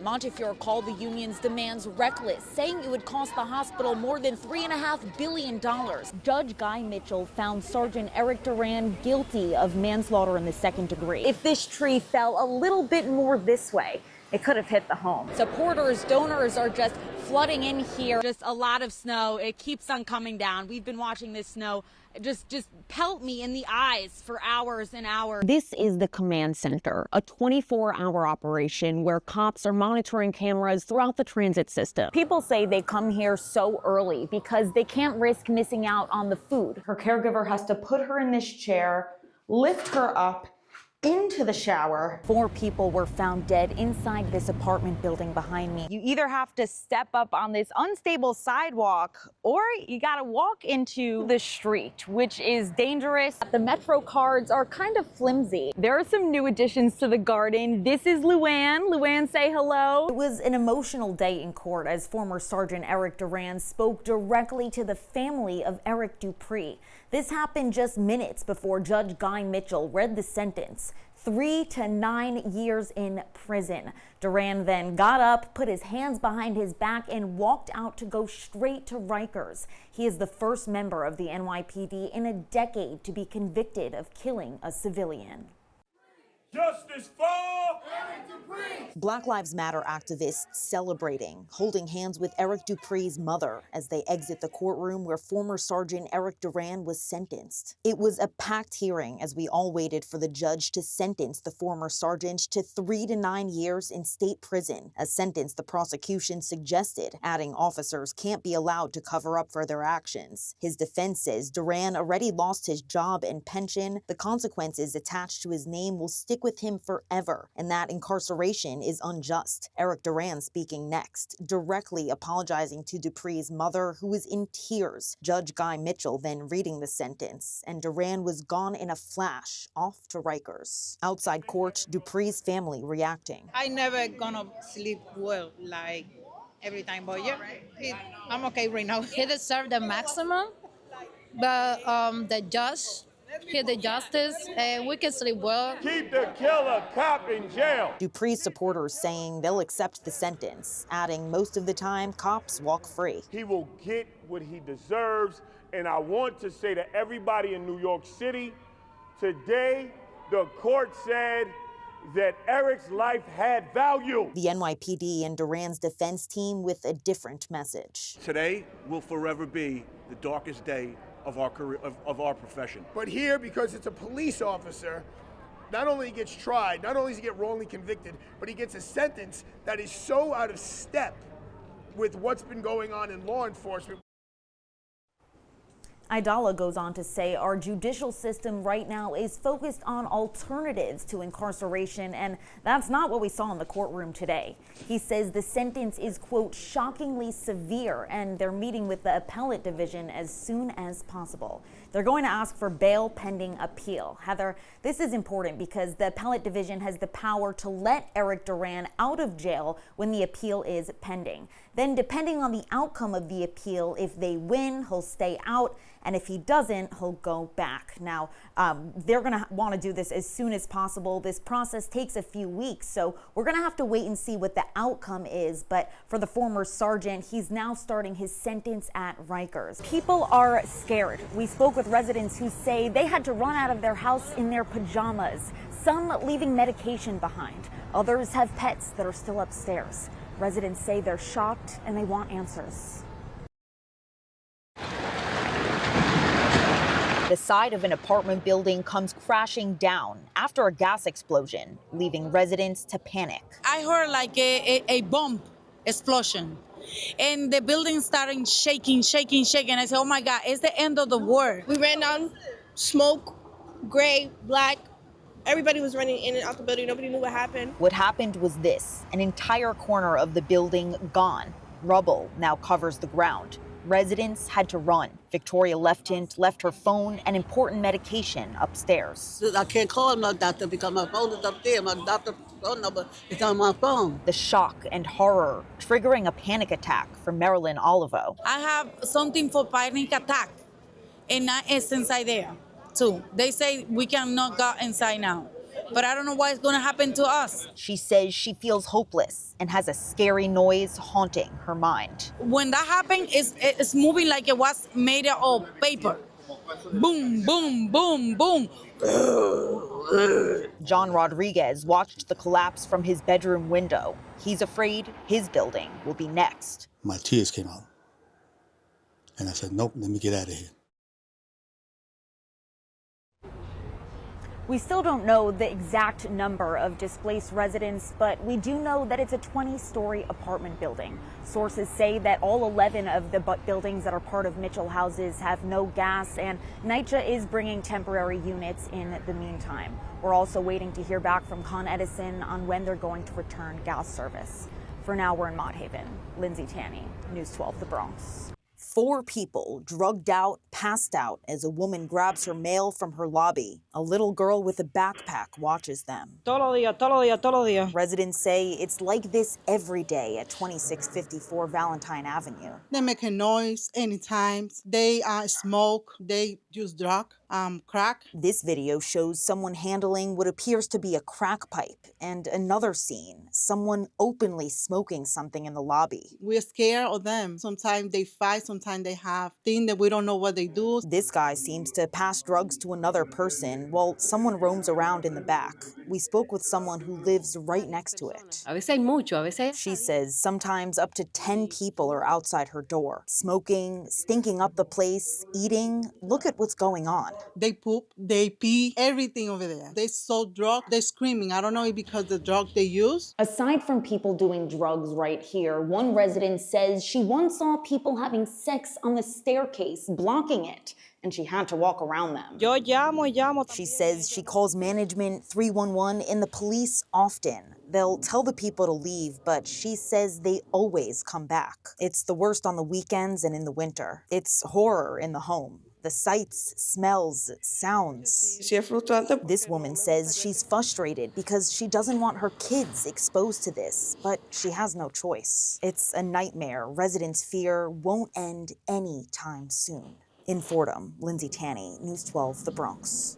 Montefiore called the union's demands reckless, saying it would cost the hospital more than $3.5 billion. Judge Guy Mitchell found Sergeant Eric Duran guilty of manslaughter in the second degree. If this tree fell a little bit more this way, it could have hit the home. Supporters, donors are just flooding in here. Just a lot of snow. It keeps on coming down. We've been watching this snow just pelt me in the eyes for hours and hours. This is the command center, a 24-hour operation where cops are monitoring cameras throughout the transit system. People say they come here so early because they can't risk missing out on the food. Her caregiver has to put her in this chair, lift her up into the shower. 4 people were found dead inside this apartment building behind me. You either have to step up on this unstable sidewalk or you gotta walk into The street, which is dangerous. The Metro cards are kind of flimsy. There are some new additions to the garden. This is Luann. Luann, say hello. It was an emotional day in court as former Sergeant Eric Duran spoke directly to the family of Eric Dupree. This happened just minutes before Judge Guy Mitchell read the sentence. 3 to 9 years in prison. Duran then got up, put his hands behind his back, and walked out to go straight to Rikers. He is the first member of the NYPD in a decade to be convicted of killing a civilian. Justice for Eric Dupree! Black Lives Matter activists celebrating, holding hands with Eric Dupree's mother as they exit the courtroom where former Sergeant Eric Duran was sentenced. It was a packed hearing as we all waited for the judge to sentence the former sergeant to 3 to 9 years in state prison, a sentence the prosecution suggested, adding officers can't be allowed to cover up for their actions. His defense says Duran already lost his job and pension. The consequences attached to his name will stick with him forever, and that incarceration is unjust. Eric Duran speaking next, directly apologizing to Dupree's mother, who was in tears. Judge Guy Mitchell then reading the sentence, and Duran was gone in a flash, off to Rikers. Outside court, Dupree's family reacting. I never gonna sleep well like every time, but yeah, I'm okay right now. He deserved the maximum, but the judge, he the justice, and we can sleep well. Keep the killer cop in jail. Dupree's supporters saying they'll accept the sentence, adding most of the time cops walk free. He will get what he deserves, and I want to say to everybody in New York City, today the court said that Eric's life had value. The NYPD and Duran's defense team with a different message. Today will forever be the darkest day of our career, of our profession. But here, because it's a police officer, not only he gets tried, not only does he get wrongly convicted, but he gets a sentence that is so out of step with what's been going on in law enforcement. Idala goes on to say our judicial system right now is focused on alternatives to incarceration, and that's not what we saw in the courtroom today. He says the sentence is, quote, shockingly severe, and they're meeting with the appellate division as soon as possible. They're going to ask for bail pending appeal. Heather, this is important because the appellate division has the power to let Eric Duran out of jail when the appeal is pending. Then, depending on the outcome of the appeal, if they win, he'll stay out, and if he doesn't, he'll go back. Now, they're going to want to do this as soon as possible. This process takes a few weeks, so we're going to have to wait and see what the outcome is. But for the former sergeant, he's now starting his sentence at Rikers. People are scared. We spoke with residents who say they had to run out of their house in their pajamas, some leaving medication behind. Others have pets that are still upstairs. Residents say they're shocked and they want answers. The side of an apartment building comes crashing down after a gas explosion, leaving residents to panic. I heard like a bomb explosion, and the building started shaking. I said, oh my God, it's the end of the world. We ran down, smoke, gray, black. Everybody was running in and out the building. Nobody knew what happened. What happened was this: an entire corner of the building gone. Rubble now covers the ground. Residents had to run. Victoria left her phone and important medication upstairs. I can't call my doctor because my phone is up there. My doctor's phone number is on my phone. The shock and horror triggering a panic attack for Marilyn Olivo. I have something for panic attack, and it's inside there too. They say we cannot go inside now. but I don't know what is going to happen to us. She says she feels hopeless and has a scary noise haunting her mind. When that happened, it's moving like it was made of paper. Boom, boom, boom, boom. John Rodriguez watched the collapse from his bedroom window. He's afraid his building will be next. My tears came out. And I said, nope, let me get out of here. We still don't know the exact number of displaced residents, but we do know that it's a 20-story apartment building. Sources say that all 11 of the buildings that are part of Mitchell houses have no gas, and NYCHA is bringing temporary units in the meantime. We're also waiting to hear back from Con Edison on when they're going to return gas service. For now, we're in Mott Haven. Lindsay Tanney, News 12, The Bronx. 4 people drugged out, passed out as a woman grabs her mail from her lobby. A little girl with a backpack watches them. Todo dia. Residents say it's like this every day at 2654 Valentine Avenue. They make a noise anytime. They smoke. They use drug, crack. This video shows someone handling what appears to be a crack pipe, and another scene, someone openly smoking something in the lobby. We're scared of them. Sometimes they fight, sometimes they have things that we don't know what they do. This guy seems to pass drugs to another person while someone roams around in the back. We spoke with someone who lives right next to it. A veces hay mucho, a veces. She says sometimes up to 10 people are outside her door, smoking, stinking up the place, eating. Look at what's going on. They poop, they pee, everything over there. They're so drunk, they're screaming. I don't know if because the drug they use. Aside from people doing drugs right here, one resident says she once saw people having sex on the staircase, blocking it, and she had to walk around them. Yo llamo. She says she calls management 311 and the police often. They'll tell the people to leave, but she says they always come back. It's the worst on the weekends and in the winter. It's horror in the home. The sights, smells, sounds. This woman says she's frustrated because she doesn't want her kids exposed to this, but she has no choice. It's a nightmare residents fear won't end any time soon. In Fordham, Lindsay Tanney, News 12, The Bronx.